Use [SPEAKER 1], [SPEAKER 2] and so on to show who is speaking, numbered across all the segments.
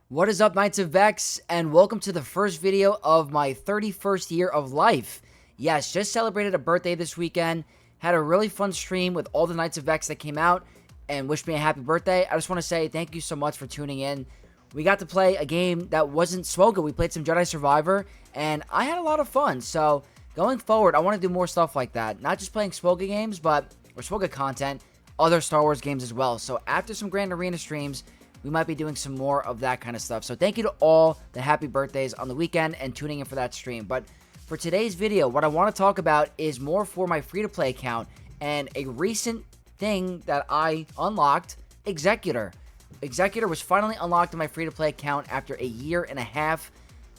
[SPEAKER 1] What is up, Knights of Vex, and welcome to the first video of my 31st year of life. Yes, just celebrated a birthday this weekend, had a really fun stream with all the Knights of Vex that came out and wished me a happy birthday. I just want to say thank you so much for tuning in. We got to play a game that wasn't so good. We played some Jedi Survivor, and I had a lot of fun. So, going forward, I want to do more stuff like that. Not just playing Swoga games, or Swoga content, other Star Wars games as well. So, after some Grand Arena streams, we might be doing some more of that kind of stuff. So thank you to all the happy birthdays on the weekend and tuning in for that stream. But for today's video, what I want to talk about is more for my free-to-play account and a recent thing that I unlocked, Executor. Executor was finally unlocked in my free-to-play account after a year and a half.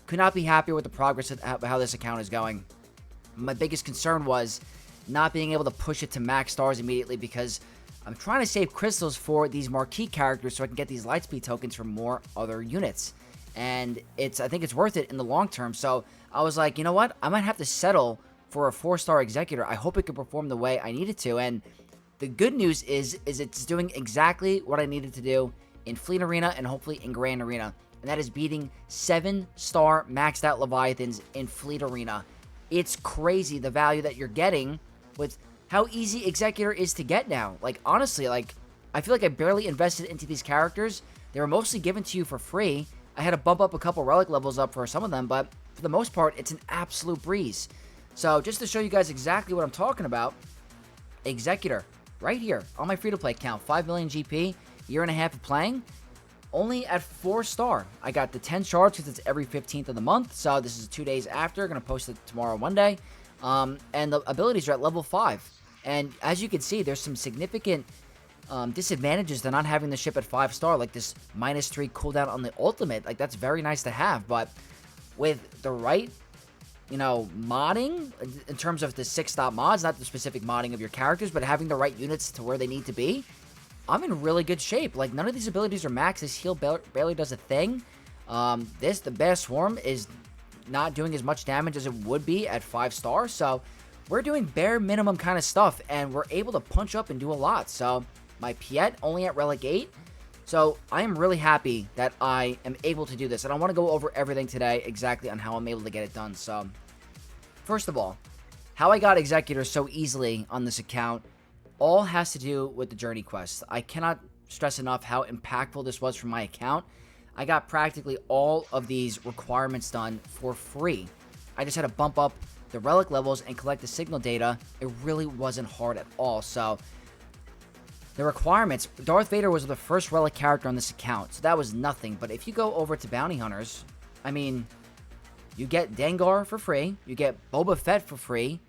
[SPEAKER 1] Could not be happier with the progress of how this account is going. My biggest concern was not being able to push it to max stars immediately because I'm trying to save crystals for these marquee characters so I can get these lightspeed tokens from more other units. And I think it's worth it in the long term. So I was like, you know what? I might have to settle for a 4-star Executor. I hope it can perform the way I need it to. And the good news is it's doing exactly what I needed to do in Fleet Arena and hopefully in Grand Arena. And that is beating 7-star maxed out Leviathans in Fleet Arena. It's crazy the value that you're getting with how easy Executor is to get now. Like, honestly, I feel like I barely invested into these characters. They were mostly given to you for free. I had to bump up a couple relic levels up for some of them, but for the most part, it's an absolute breeze. So, just to show you guys exactly what I'm talking about, Executor, right here, on my free-to-play account, 5 million GP, year and a half of playing, only at 4-star. I got the 10 shards because it's every 15th of the month, so this is 2 days after. Going to post it tomorrow, Monday. And the abilities are at level 5. And as you can see, there's some significant disadvantages to not having the ship at 5-star, like this -3 cooldown on the ultimate. Like, that's very nice to have, but with the right, modding, in terms of the 6-stop mods, not the specific modding of your characters, but having the right units to where they need to be, I'm in really good shape. Like, none of these abilities are max. This heal barely does a thing. The Bear Swarm is not doing as much damage as it would be at 5-star, so we're doing bare minimum kind of stuff, and we're able to punch up and do a lot. So my Piet only at relic 8, so I am really happy that I am able to do this, and I want to go over everything today exactly on how I'm able to get it done. So first of all, how I got Executor so easily on this account all has to do with the journey quest. I cannot stress enough how impactful this was for my account. I got practically all of these requirements done for free. I just had to bump up the relic levels and collect the signal data. It really wasn't hard at all. So the requirements, Darth Vader was the first relic character on this account, so that was nothing. But if you go over to Bounty Hunters, I mean, you get Dengar for free, you get Boba Fett for free.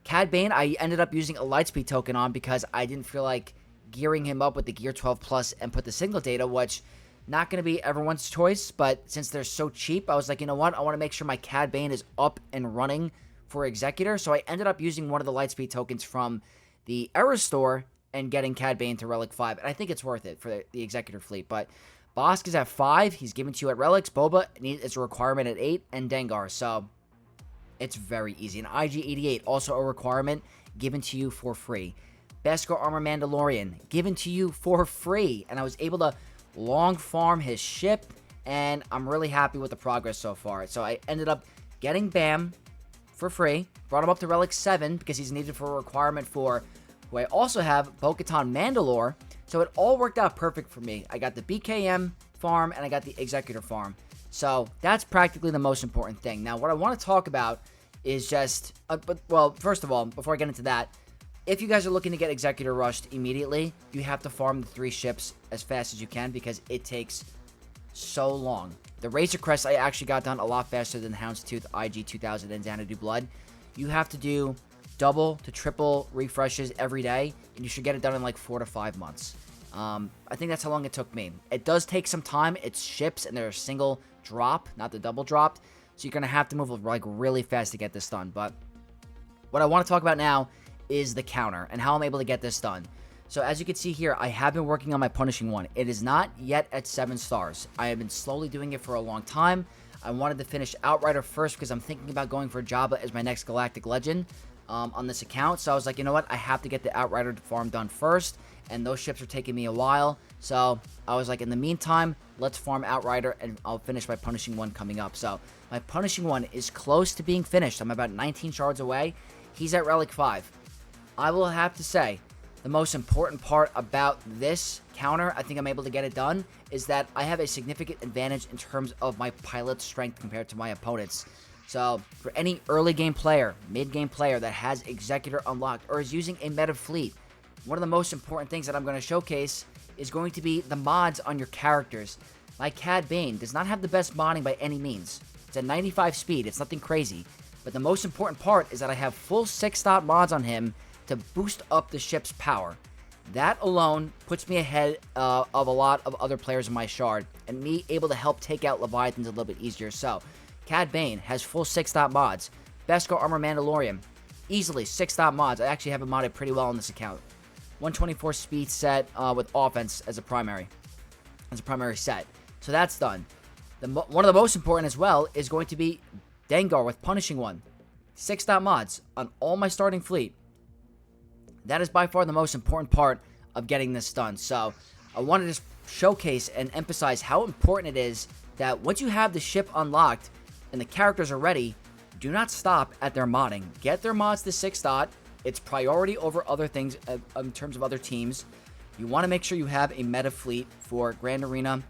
[SPEAKER 1] Cad Bane, I ended up using a lightspeed token on because I didn't feel like gearing him up with the Gear 12 Plus and put the signal data, which not going to be everyone's choice, but since they're so cheap, I was like, you know what? I want to make sure my Cad Bane is up and running for Executor, so I ended up using one of the Lightspeed tokens from the Error Store and getting Cad Bane to Relic 5, and I think it's worth it for the Executor fleet. But Bosk is at 5, he's given to you at Relics, Boba is a requirement at 8, and Dengar, so it's very easy. And IG-88, also a requirement, given to you for free. Beskar Armor Mandalorian, given to you for free, and I was able to long farm his ship, and I'm really happy with the progress so far. So I ended up getting Bam for free, brought him up to Relic 7 because he's needed for a requirement for who I also have, Bo-Katan Mandalore, so it all worked out perfect for me. I got the BKM farm, and I got the Executor farm, so that's practically the most important thing. Now, what I want to talk about is just, well, first of all, before I get into that, if you guys are looking to get Executor rushed immediately, you have to farm the 3 ships as fast as you can because it takes so long. The Razor Crest I actually got done a lot faster than Houndstooth, IG-2000, and Xanadu Blood. You have to do double to triple refreshes every day, and you should get it done in like 4 to 5 months. I think that's how long it took me. It does take some time. It's ships, and they're a single drop, not the double drop, so you're going to have to move like really fast to get this done. But what I want to talk about now is the counter and how I'm able to get this done. So as you can see here, I have been working on my Punishing One. It is not yet at 7 stars. I have been slowly doing it for a long time. I wanted to finish Outrider first because I'm thinking about going for Jabba as my next Galactic Legend on this account. So I was like, you know what? I have to get the Outrider farm done first, and those ships are taking me a while. So I was like, in the meantime, let's farm Outrider, and I'll finish my Punishing One coming up. So my Punishing One is close to being finished. I'm about 19 shards away. He's at Relic 5. I will have to say, the most important part about this counter, I think I'm able to get it done, is that I have a significant advantage in terms of my pilot strength compared to my opponents. So, for any early game player, mid game player that has Executor unlocked or is using a meta fleet, one of the most important things that I'm going to showcase is going to be the mods on your characters. My Cad Bane does not have the best modding by any means. It's at 95 speed, it's nothing crazy. But the most important part is that I have full 6-dot mods on him to boost up the ship's power. That alone puts me ahead of a lot of other players in my shard, and me able to help take out Leviathans a little bit easier. So, Cad Bane has full 6-dot mods. Beskar Armor Mandalorian, easily 6-dot mods. I actually have it modded pretty well on this account. 124 speed set with offense as a primary set. So that's done. One of the most important as well is going to be Dengar with Punishing One. 6-dot mods on all my starting fleet. That is by far the most important part of getting this done. So I wanted to showcase and emphasize how important it is that once you have the ship unlocked and the characters are ready, do not stop at their modding. Get their mods to 6-dot. It's priority over other things in terms of other teams. You want to make sure you have a meta fleet for Grand Arena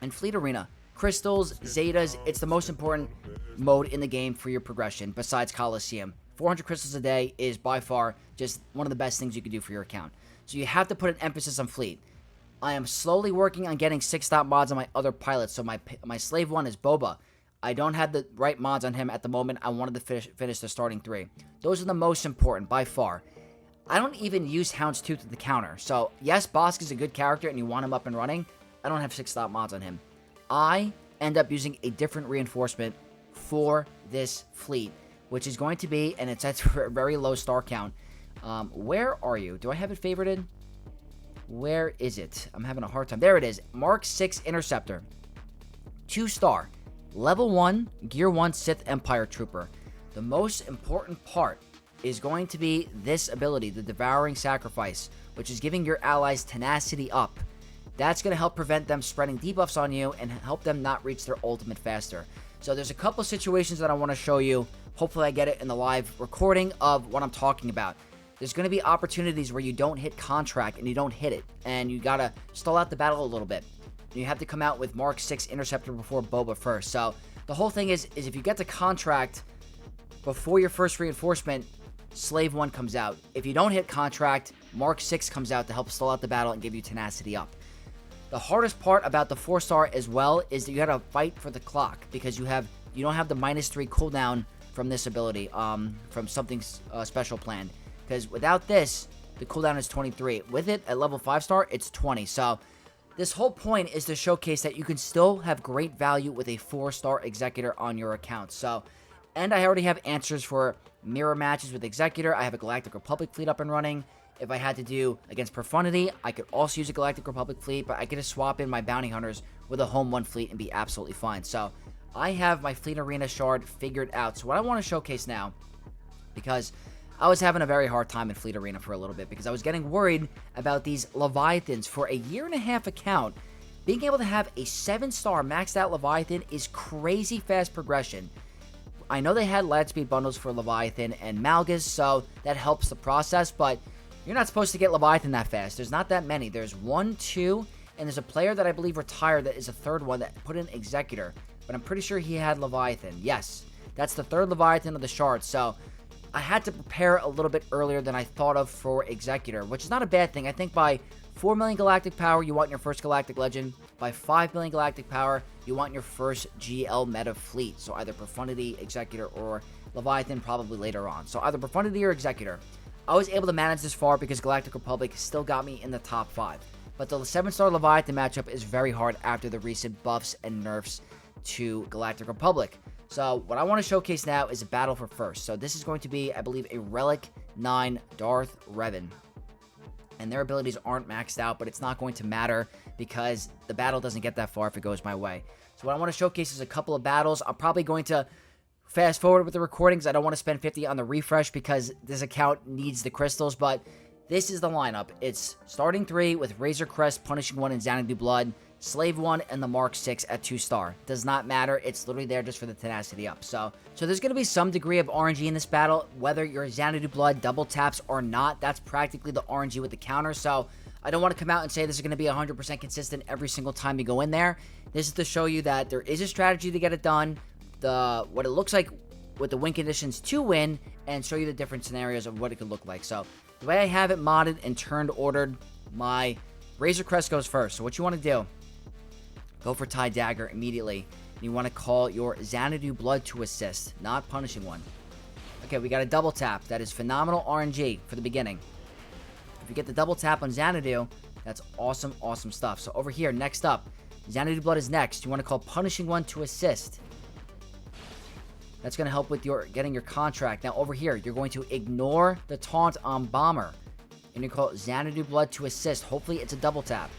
[SPEAKER 1] and Fleet Arena. Crystals, Zetas, it's the most important mode in the game for your progression besides Coliseum. 400 crystals a day is by far just one of the best things you can do for your account. So you have to put an emphasis on fleet. I am slowly working on getting 6-dot mods on my other pilots. So my Slave 1 is Boba. I don't have the right mods on him at the moment. I wanted to finish the starting 3. Those are the most important by far. I don't even use Houndstooth at the counter. So yes, Bosk is a good character and you want him up and running. I don't have 6-dot mods on him. I end up using a different reinforcement for this fleet, which is going to be, and it's at a very low star count. Where are you? Do I have it favorited? Where is it? I'm having a hard time. There it is. Mark 6 Interceptor. 2-star. Level 1, Gear 1 Sith Empire Trooper. The most important part is going to be this ability, the Devouring Sacrifice, which is giving your allies tenacity up. That's going to help prevent them spreading debuffs on you and help them not reach their ultimate faster. So there's a couple situations that I want to show you. Hopefully I get it in the live recording of what I'm talking about. There's going to be opportunities where you don't hit contract and you don't hit it. And you got to stall out the battle a little bit. You have to come out with Mark 6 Interceptor before Boba first. So the whole thing is if you get to contract before your first reinforcement, Slave 1 comes out. If you don't hit contract, Mark 6 comes out to help stall out the battle and give you tenacity up. The hardest part about the 4-star as well is that you got to fight for the clock because you don't have the -3 cooldown from this ability, from something special planned. Because without this, the cooldown is 23. With it, at level 5-star, it's 20. So this whole point is to showcase that you can still have great value with a 4-star Executor on your account. So, and I already have answers for mirror matches with Executor. I have a Galactic Republic fleet up and running. If I had to do against Profundity, I could also use a Galactic Republic fleet, but I could just swap in my Bounty Hunters with a Home 1 fleet and be absolutely fine. So I have my Fleet Arena shard figured out. So what I want to showcase now, because I was having a very hard time in Fleet Arena for a little bit, because I was getting worried about these Leviathans. For a 1.5-year account, being able to have a 7-star maxed out Leviathan is crazy fast progression. I know they had Lightspeed bundles for Leviathan and Malgus, so that helps the process, but you're not supposed to get Leviathan that fast. There's not that many. There's 1, 2, and there's a player that I believe retired that is a third one that put in Executor, but I'm pretty sure he had Leviathan. Yes, that's the third Leviathan of the shard, so I had to prepare a little bit earlier than I thought of for Executor, which is not a bad thing. I think by 4 million galactic power, you want your first galactic legend. By 5 million galactic power, you want your first GL meta fleet. So either Profundity, Executor, or Leviathan probably later on. So either Profundity or Executor. I was able to manage this far because Galactic Republic still got me in the top 5. But the 7-star Leviathan matchup is very hard after the recent buffs and nerfs to Galactic Republic. So what I want to showcase now is a battle for first. So this is going to be, I believe, a Relic 9 Darth Revan. And their abilities aren't maxed out, but it's not going to matter because the battle doesn't get that far if it goes my way. So what I want to showcase is a couple of battles. I'm probably going to fast forward with the recordings. I don't want to spend 50 on the refresh because this account needs the crystals, but This is the lineup. It's starting 3 with Razor Crest, Punishing 1, and Xanadu Blood, Slave 1, and the Mark 6 at 2-star. Does not matter. It's literally there just for the tenacity up. So there's going to be some degree of RNG in this battle, whether your Xanadu Blood double taps or not. That's practically the RNG with the counter. So I don't want to come out and say this is going to be 100% consistent every single time you go in there. This is to show you that there is a strategy to get it done, what it looks like with the win conditions to win, and show you the different scenarios of what it could look like. So the way I have it modded and turned ordered, my Razor Crest goes first. So what you want to do, go for Tie Dagger immediately. You want to call your Xanadu Blood to assist, not Punishing 1. Okay, we got a double tap. That is phenomenal RNG for the beginning. If you get the double tap on Xanadu, that's awesome, awesome stuff. So over here, next up, Xanadu Blood is next. You want to call Punishing 1 to assist. That's going to help with getting your contract. Now over here, you're going to ignore the taunt on Bomber. And you call Xanadu Blood to assist. Hopefully it's a double tap.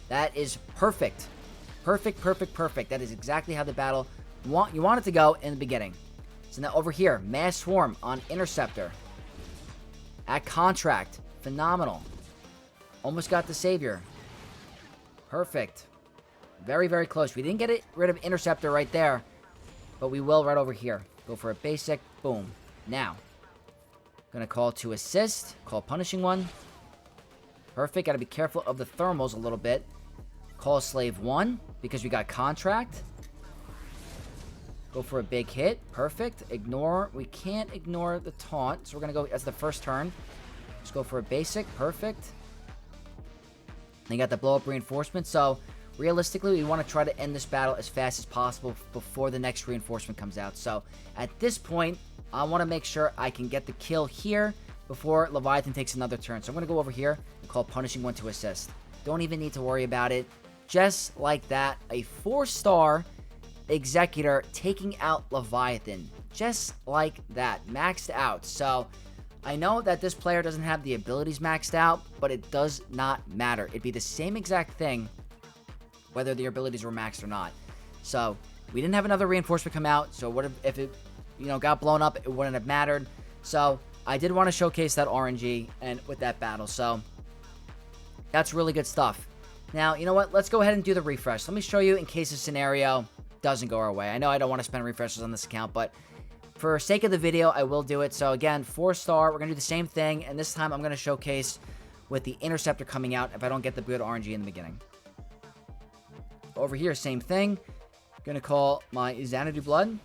[SPEAKER 1] That is perfect. Perfect, perfect, perfect. That is exactly how the battle you want it to go in the beginning. So now over here, Mass Swarm on Interceptor. At contract. Phenomenal. Almost got the Savior. Perfect. Very, very close. We didn't get rid of Interceptor right there, but we will right over here. Go for a basic. Boom. Now, going to call to assist. Call Punishing 1. Perfect. Got to be careful of the thermals a little bit. Call Slave 1 because we got contract. Go for a big hit. Perfect. Ignore. We can't ignore the taunt, so we're going to go as the first turn. Just go for a basic. Perfect. And you got the blow-up reinforcement. So, realistically, we want to try to end this battle as fast as possible before the next reinforcement comes out. So, at this point, I want to make sure I can get the kill here before Leviathan takes another turn. So, I'm going to go over here and call Punishing 1 to assist. Don't even need to worry about it. Just like that, a 4-star Executor taking out Leviathan. Just like that. Maxed out. So, I know that this player doesn't have the abilities maxed out, but it does not matter. It'd be the same exact thing whether the abilities were maxed or not. So, we didn't have another reinforcement come out, so what if it, got blown up, it wouldn't have mattered. So, I did want to showcase that RNG and with that battle. So, that's really good stuff. Now, you know what? Let's go ahead and do the refresh. Let me show you in case the scenario doesn't go our way. I know I don't want to spend refreshes on this account, but for sake of the video, I will do it. So again, 4-star, we're going to do the same thing, and this time I'm going to showcase with the Interceptor coming out if I don't get the good RNG in the beginning. Over here, same thing. Going to call my Xanadu Blood.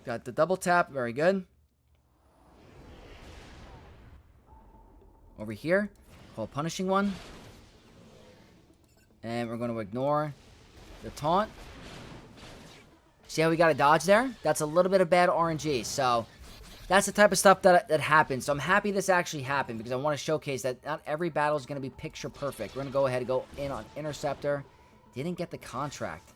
[SPEAKER 1] Got the double tap, very good. Over here, call Punishing 1. And we're going to ignore the taunt. See how we got a dodge there? That's a little bit of bad RNG. So, that's the type of stuff that happens. So, I'm happy this actually happened because I want to showcase that not every battle is going to be picture perfect. We're going to go ahead and go in on Interceptor. Didn't get the contract.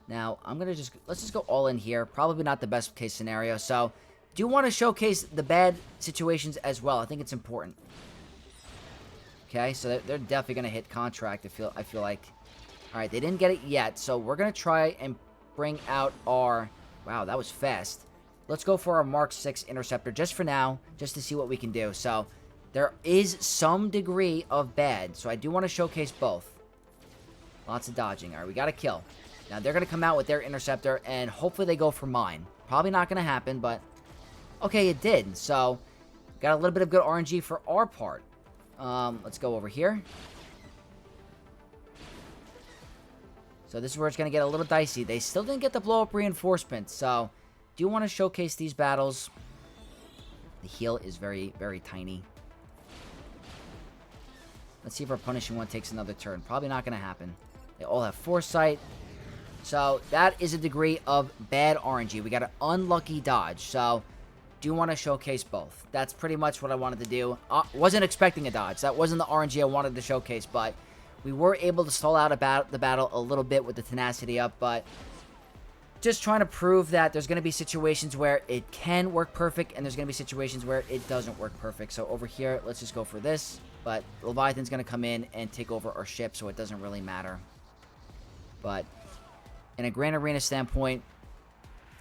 [SPEAKER 1] Now, let's just go all in here. Probably not the best case scenario. So, do want to showcase the bad situations as well. I think it's important. Okay, so they're definitely going to hit contract, I feel like. All right, they didn't get it yet. So, we're going to try and bring out our... Wow, that was fast. Let's go for our Mark 6 Interceptor just for now, just to see what we can do. So, there is some degree of bad. So, I do want to showcase both. Lots of dodging. All right, we got a kill. Now, they're going to come out with their Interceptor, and hopefully they go for mine. Probably not going to happen, but... Okay, it did. So, got a little bit of good RNG for our part. Let's go over here. So this is where it's going to get a little dicey. They still didn't get the blow-up reinforcement. So, do want to showcase these battles. The heal is very, very tiny. Let's see if our Punishing 1 takes another turn. Probably not going to happen. They all have Foresight. So, that is a degree of bad RNG. We got an unlucky dodge. So, do want to showcase both. That's pretty much what I wanted to do. Wasn't expecting a dodge. That wasn't the RNG I wanted to showcase, but... We were able to stall out the battle a little bit with the tenacity up, but just trying to prove that there's going to be situations where it can work perfect, and there's going to be situations where it doesn't work perfect. So over here, let's just go for this, but Leviathan's going to come in and take over our ship, so it doesn't really matter. But in a Grand Arena standpoint,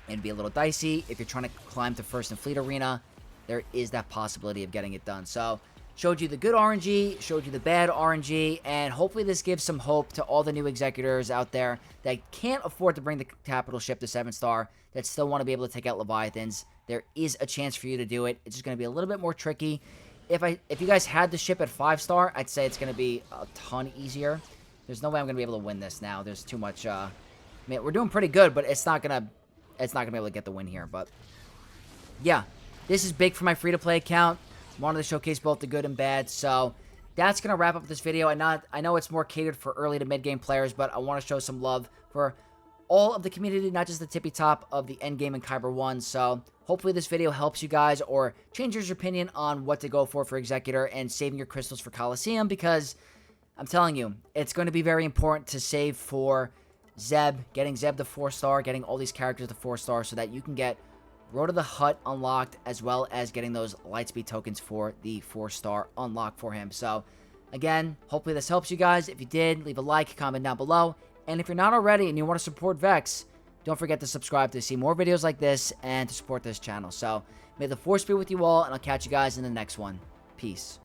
[SPEAKER 1] it'd be a little dicey if you're trying to climb to First and Fleet Arena. there is that possibility of getting it done. So, showed you the good RNG, showed you the bad RNG, and hopefully this gives some hope to all the new Executors out there that can't afford to bring the capital ship to 7-star, that still want to be able to take out Leviathans. There is a chance for you to do it. It's just going to be a little bit more tricky. If you guys had the ship at 5-star, I'd say it's going to be a ton easier. There's no way I'm going to be able to win this now. There's too much, man, we're doing pretty good, but it's not going to be able to get the win here. But, yeah, this is big for my free-to-play account. Wanted to showcase both the good and bad, so that's going to wrap up this video. I know it's more catered for early to mid-game players, but I want to show some love for all of the community, not just the tippy top of the endgame and Kyber 1. So hopefully this video helps you guys or changes your opinion on what to go for Executor and saving your crystals for Coliseum, because I'm telling you, it's going to be very important to save for Zeb, getting Zeb to 4-star, getting all these characters to 4-star so that you can get Road to the Hut unlocked, as well as getting those Lightspeed tokens for the 4-star unlock for him. So, again, hopefully this helps you guys. If you did, leave a like, comment down below. And if you're not already and you want to support Vex, don't forget to subscribe to see more videos like this and to support this channel. So, may the force be with you all, and I'll catch you guys in the next one. Peace.